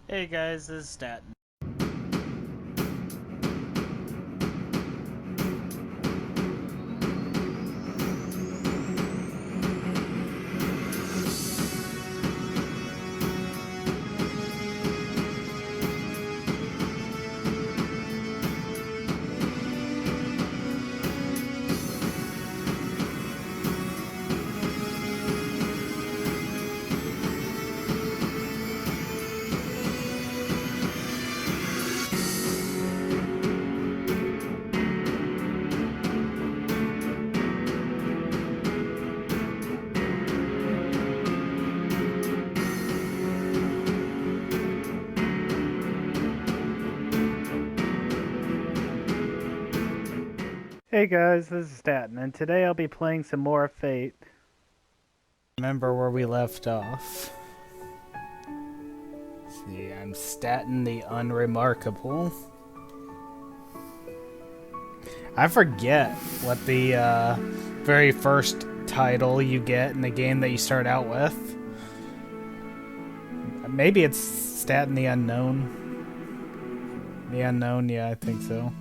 Hey guys, this is Staten. Hey guys, this is Staten, and today I'll be playing some more Fate. Remember where we left off. See, I'm Staten the Unremarkable. I forget what the very first title you get in the game that you start out with. Maybe it's Staten the Unknown. The Unknown, yeah, I think so.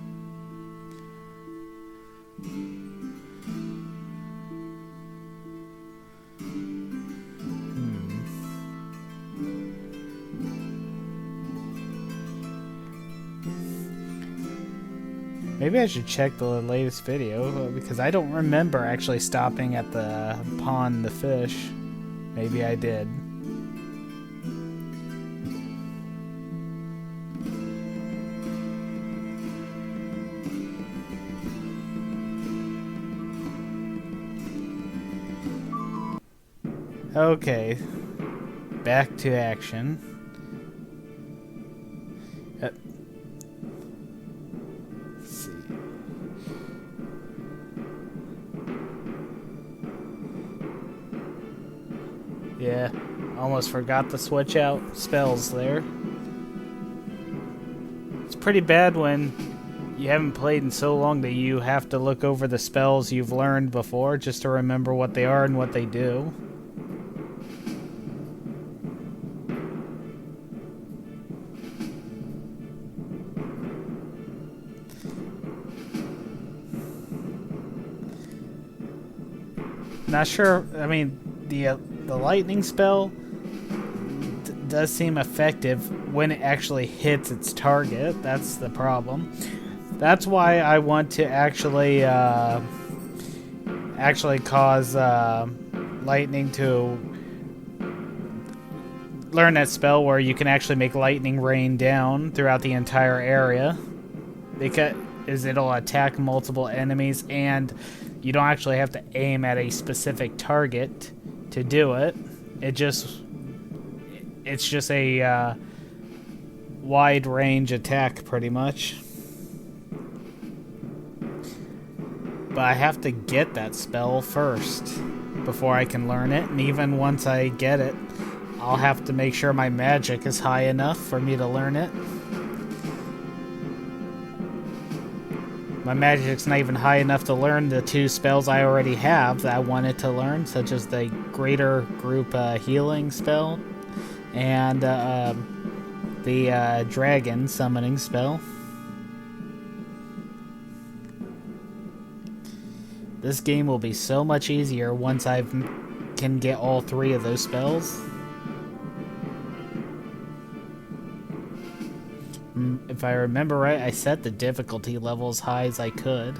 Maybe I should check the latest video, because I don't remember actually stopping at the pond the fish. Maybe I did. Okay, back to action. Let's see. Yeah, almost forgot to switch out spells there. It's pretty bad when you haven't played in so long that you have to look over the spells you've learned before just to remember what they are and what they do. Not sure. I mean, the lightning spell does seem effective when it actually hits its target. That's the problem. That's why I want to actually cause lightning to learn that spell where you can actually make lightning rain down throughout the entire area, because it'll attack multiple enemies and you don't actually have to aim at a specific target to do it. It's just a wide range attack pretty much. But I have to get that spell first before I can learn it, and even once I get it, I'll have to make sure my magic is high enough for me to learn it. My magic's not even high enough to learn the two spells I already have that I wanted to learn, such as the Greater Group Healing spell and the Dragon Summoning spell. This game will be so much easier once I can get all three of those spells. If I remember right, I set the difficulty level as high as I could.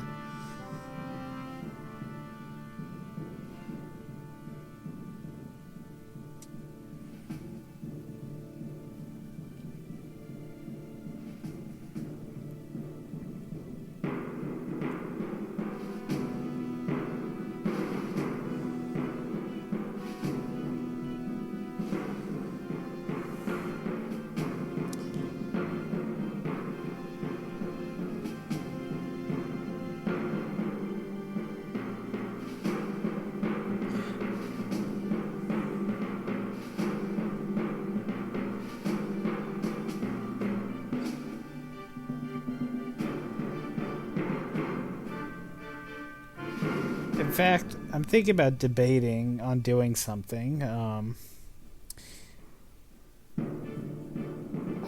In fact, I'm thinking about debating on doing something.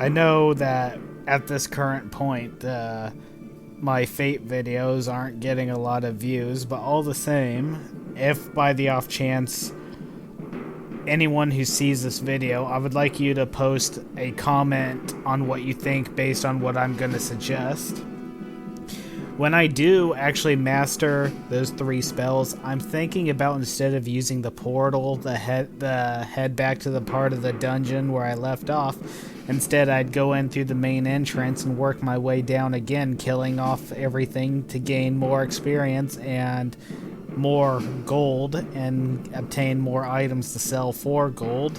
I know that at this current point, my Fate videos aren't getting a lot of views, but all the same, if by the off chance anyone who sees this video, I would like you to post a comment on what you think based on what I'm going to suggest. When I do actually master those 3 spells, I'm thinking about, instead of using the portal, the head back to the part of the dungeon where I left off, instead I'd go in through the main entrance and work my way down again, killing off everything to gain more experience and more gold and obtain more items to sell for gold,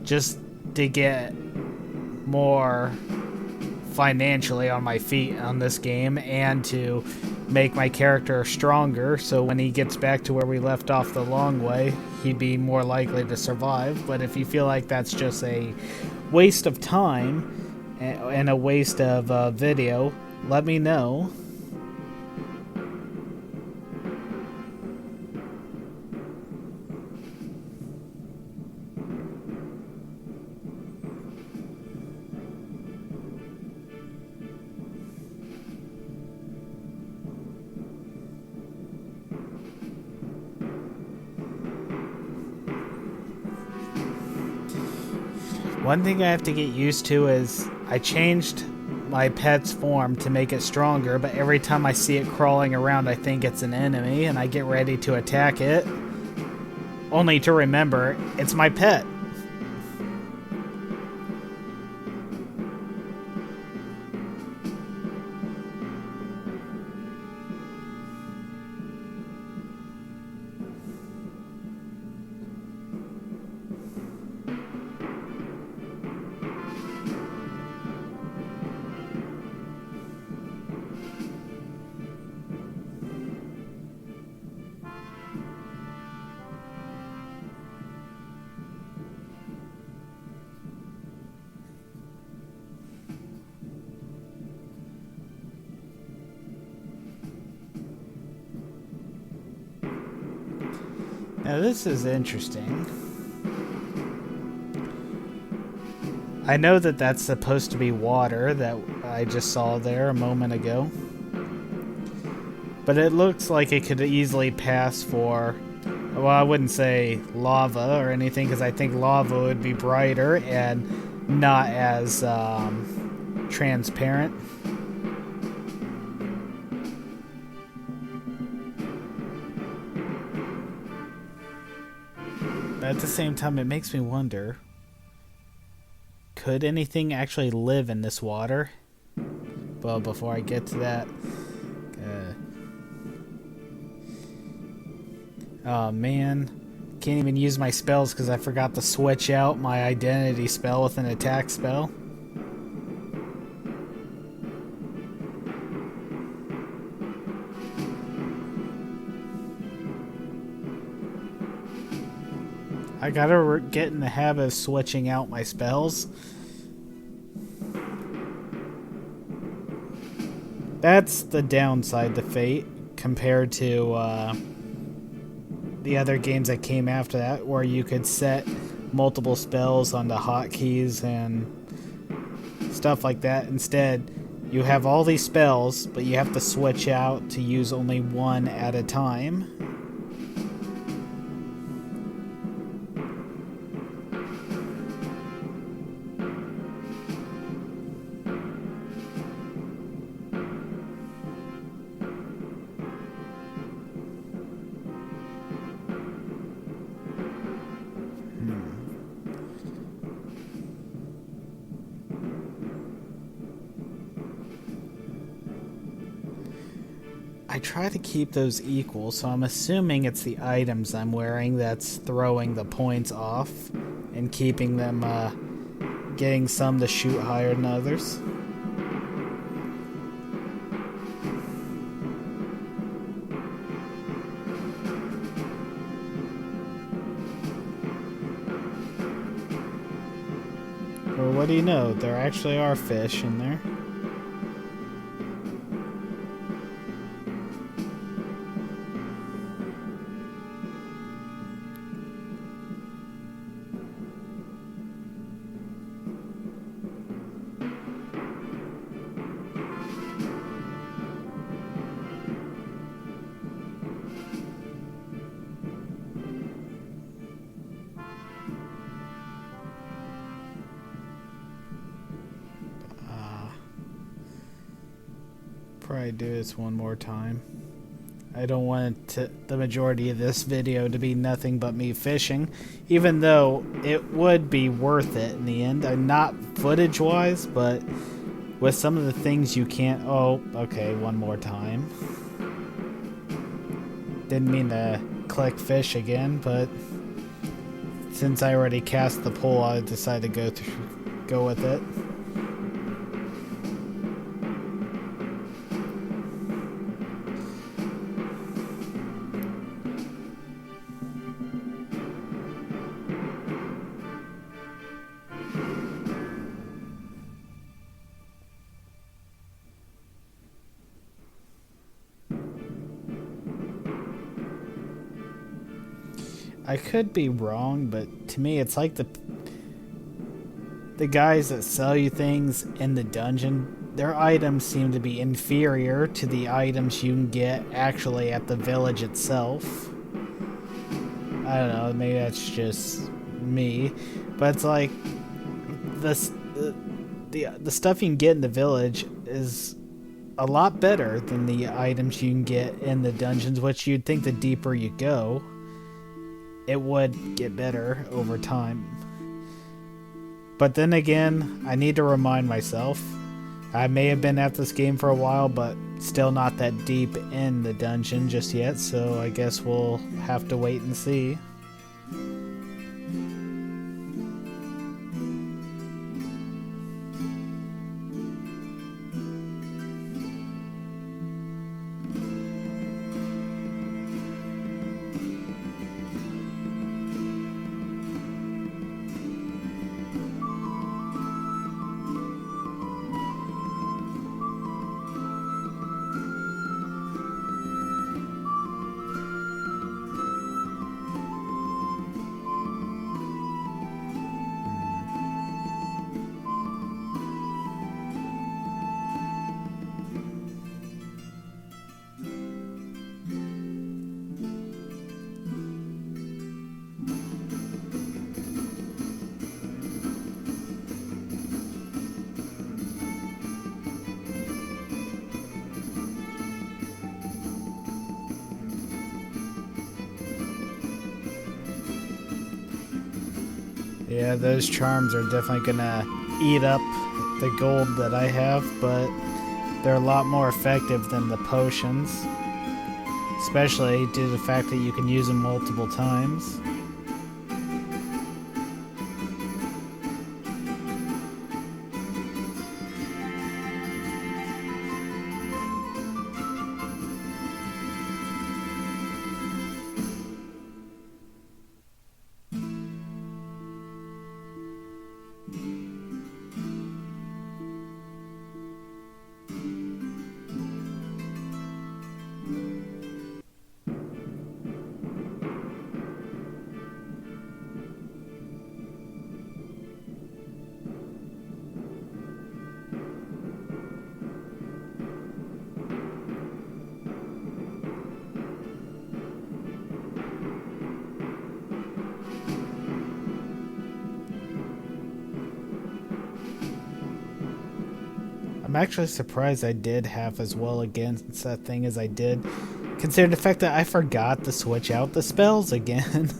just to get more financially on my feet on this game and to make my character stronger, so when he gets back to where we left off the long way, he'd be more likely to survive. But if you feel like that's just a waste of time and a waste of video, let me know. One thing I have to get used to is I changed my pet's form to make it stronger, but every time I see it crawling around, I think it's an enemy, and I get ready to attack it, only to remember it's my pet. Now this is interesting. I know that that's supposed to be water that I just saw there a moment ago. But it looks like it could easily pass for, well, I wouldn't say lava or anything, because I think lava would be brighter and not as transparent. But at the same time, it makes me wonder, could anything actually live in this water? Well, before I get to that, oh man, can't even use my spells because I forgot to switch out my identity spell with an attack spell. I gotta get in the habit of switching out my spells. That's the downside to Fate compared to the other games that came after that, where you could set multiple spells on the hotkeys and stuff like that. Instead, you have all these spells, but you have to switch out to use only one at a time. I try to keep those equal, so I'm assuming it's the items I'm wearing that's throwing the points off and keeping them, getting some to shoot higher than others. Or what do you know, there actually are fish in there. probably do this one more time. I don't want the majority of this video to be nothing but me fishing, even though it would be worth it in the end. Not footage-wise, but with some of the things you can't... Oh, okay, one more time. Didn't mean to click fish again, but since I already cast the pole, I decided to go with it. I could be wrong, but to me it's like the guys that sell you things in the dungeon, their items seem to be inferior to the items you can get actually at the village itself. I don't know, maybe that's just me, but it's like the stuff you can get in the village is a lot better than the items you can get in the dungeons, which you'd think the deeper you go, it would get better over time. But then again, I need to remind myself, I may have been at this game for a while, but still not that deep in the dungeon just yet, so I guess we'll have to wait and see. Yeah, those charms are definitely gonna eat up the gold that I have, but they're a lot more effective than the potions. Especially due to the fact that you can use them multiple times. I'm actually surprised I did half as well against that thing as I did, considering the fact that I forgot to switch out the spells again.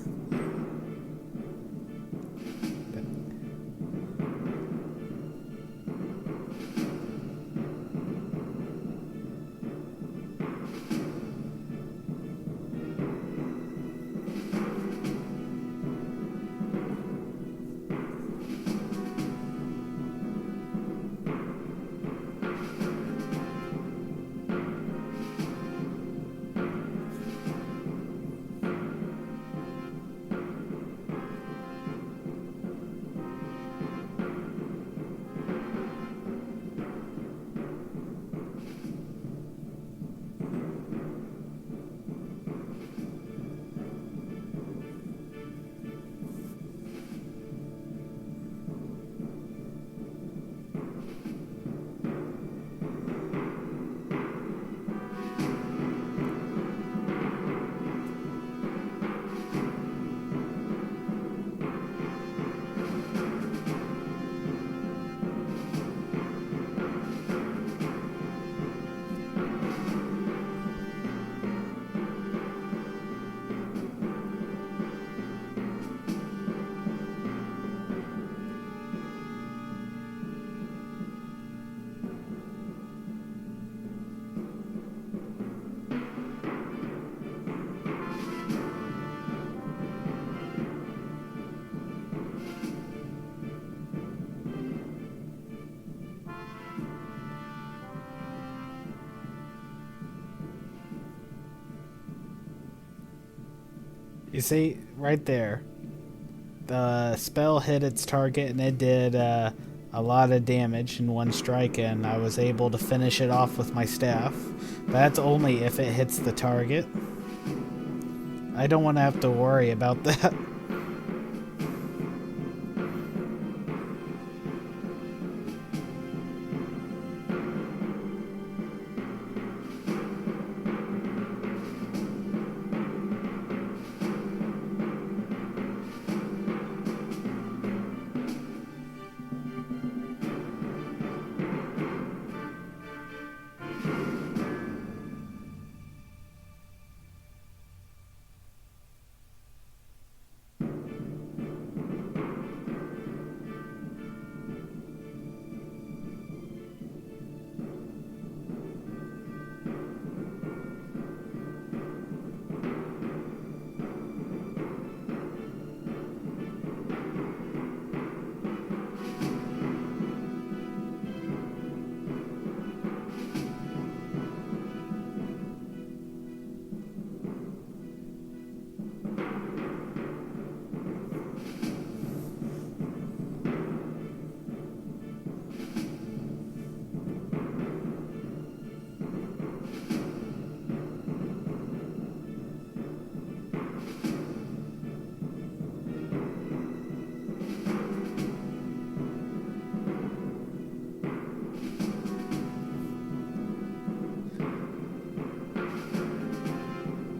You see, right there, the spell hit its target and it did a lot of damage in one strike, and I was able to finish it off with my staff. But that's only if it hits the target. I don't want to have to worry about that.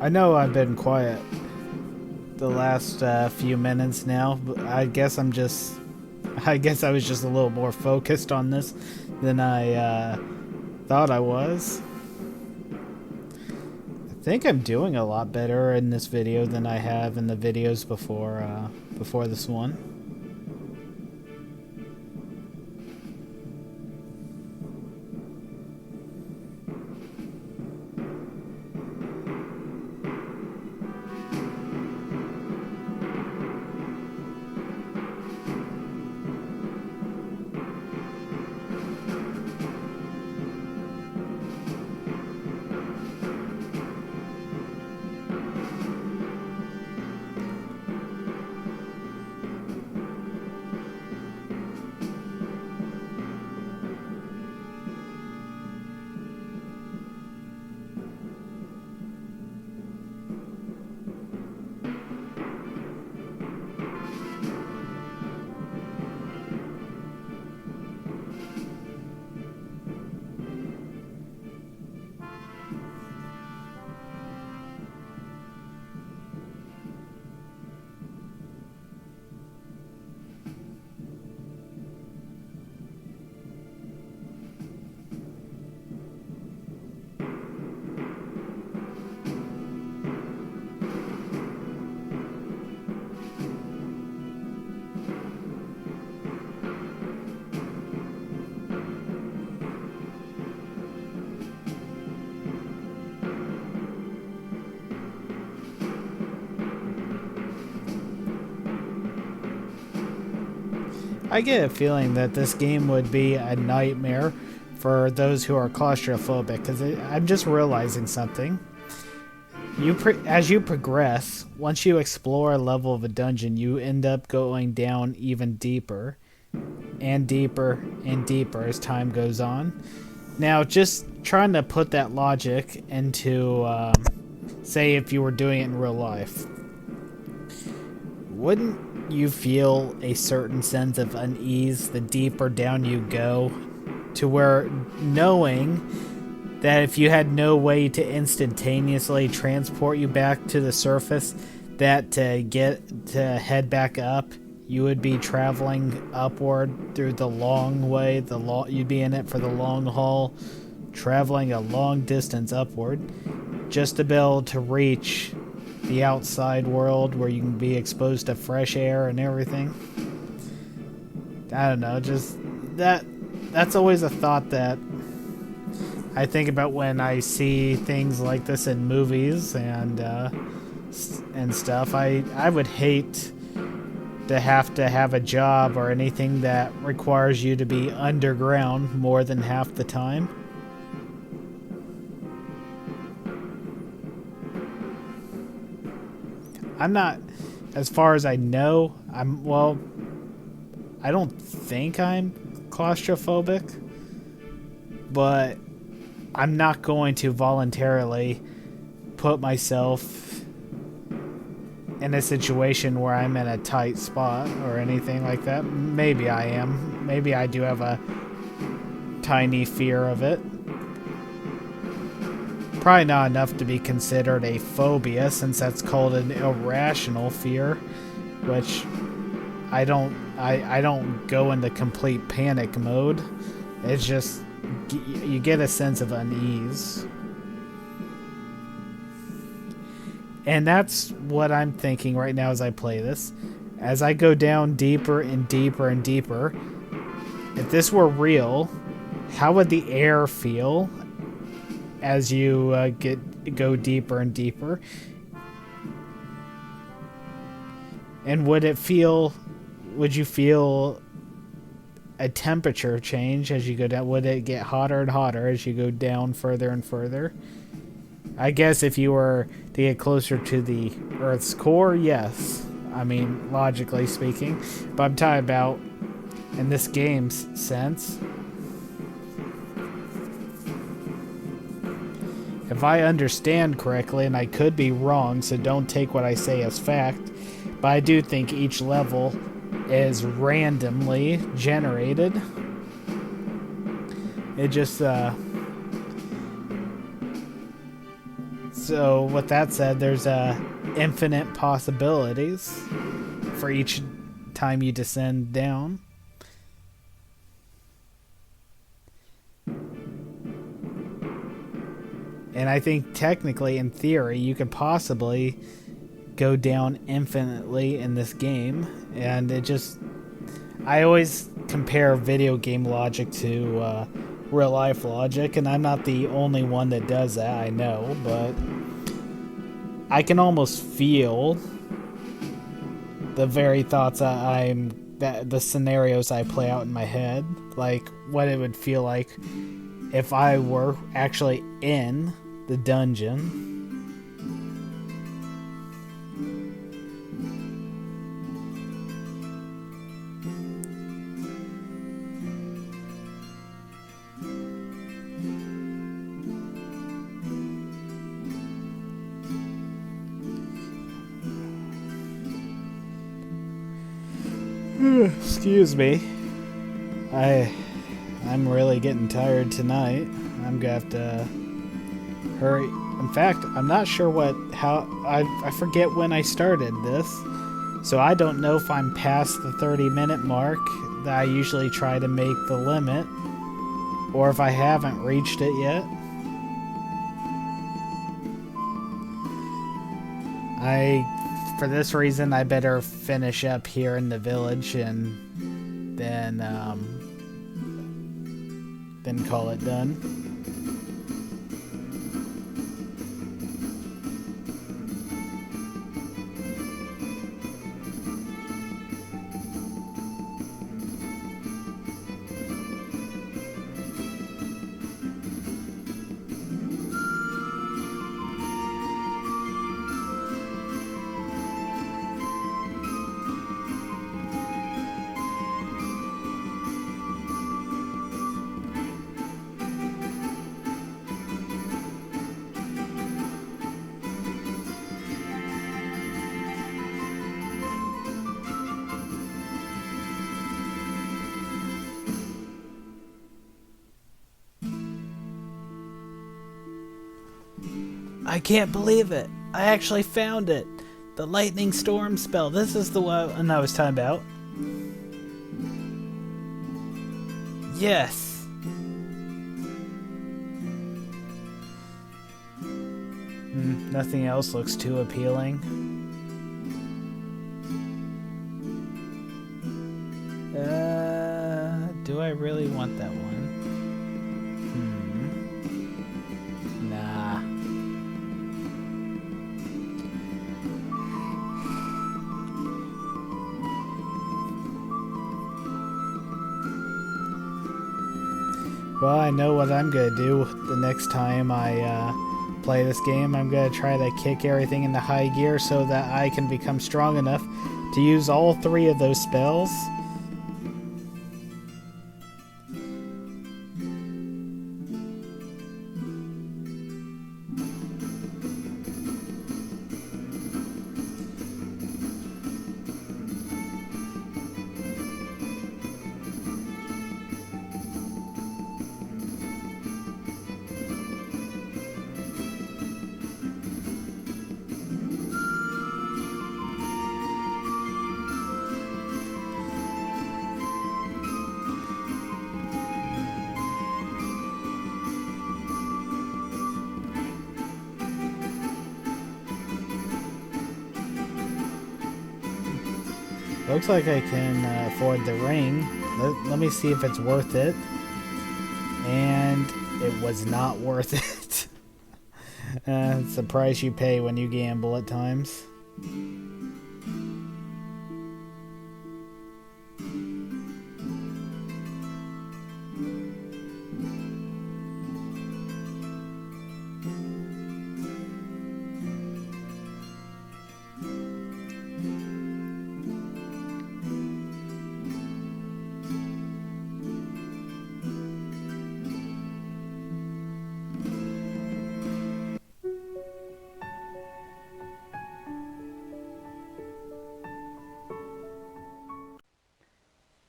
I know I've been quiet the last few minutes now, but I guess I was just a little more focused on this than I thought I was. I think I'm doing a lot better in this video than I have in the videos before this one. I get a feeling that this game would be a nightmare for those who are claustrophobic, because I'm just realizing something. As you progress, once you explore a level of a dungeon, you end up going down even deeper and deeper and deeper as time goes on. Now, just trying to put that logic into, say, if you were doing it in real life, wouldn't you feel a certain sense of unease the deeper down you go, to where knowing that if you had no way to instantaneously transport you back to the surface, that to head back up, you would be traveling upward through the long way, you'd be in it for the long haul, traveling a long distance upward, just to be able to reach the outside world where you can be exposed to fresh air and everything. I don't know, just that's always a thought that I think about when I see things like this in movies and stuff. I would hate to have a job or anything that requires you to be underground more than half the time. I'm not, as far as I know, well, I don't think I'm claustrophobic, but I'm not going to voluntarily put myself in a situation where I'm in a tight spot or anything like that. Maybe I am. Maybe I do have a tiny fear of it. Probably not enough to be considered a phobia, since that's called an irrational fear, which I don't go into complete panic mode. It's just you get a sense of unease. And that's what I'm thinking right now as I play this. As I go down deeper and deeper and deeper, if this were real, how would the air feel as you go deeper and deeper? And would you feel a temperature change as you go down? Would it get hotter and hotter as you go down further and further? I guess if you were to get closer to the Earth's core, yes. I mean, logically speaking. But I'm talking about in this game's sense. If I understand correctly, and I could be wrong, so don't take what I say as fact, but I do think each level is randomly generated. It just, so with that said, there's infinite possibilities for each time you descend down. And I think technically, in theory, you could possibly go down infinitely in this game. And it just... I always compare video game logic to real life logic, and I'm not the only one that does that, I know, but I can almost feel the very thoughts the scenarios I play out in my head, like what it would feel like if I were actually in the dungeon. Excuse me. I'm really getting tired tonight. I'm gonna have to hurry. In fact, I'm not sure I forget when I started this, so I don't know if I'm past the 30-minute mark that I usually try to make the limit, or if I haven't reached it yet. For this reason, I better finish up here in the village and then call it done. I can't believe it. I actually found it. The lightning storm spell. This is the one I was talking about. Yes. Nothing else looks too appealing. Do I really want that one? Nah. Well, I know what I'm gonna do the next time I play this game, I'm going to try to kick everything into high gear so that I can become strong enough to use all 3 of those spells. Looks like I can afford the ring. Let me see if it's worth it. And it was not worth it. It's the price you pay when you gamble at times.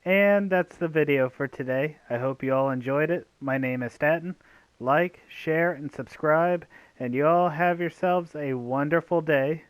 And that's the video for today. I hope you all enjoyed it. My name is Staten. Like, share, and subscribe, and you all have yourselves a wonderful day.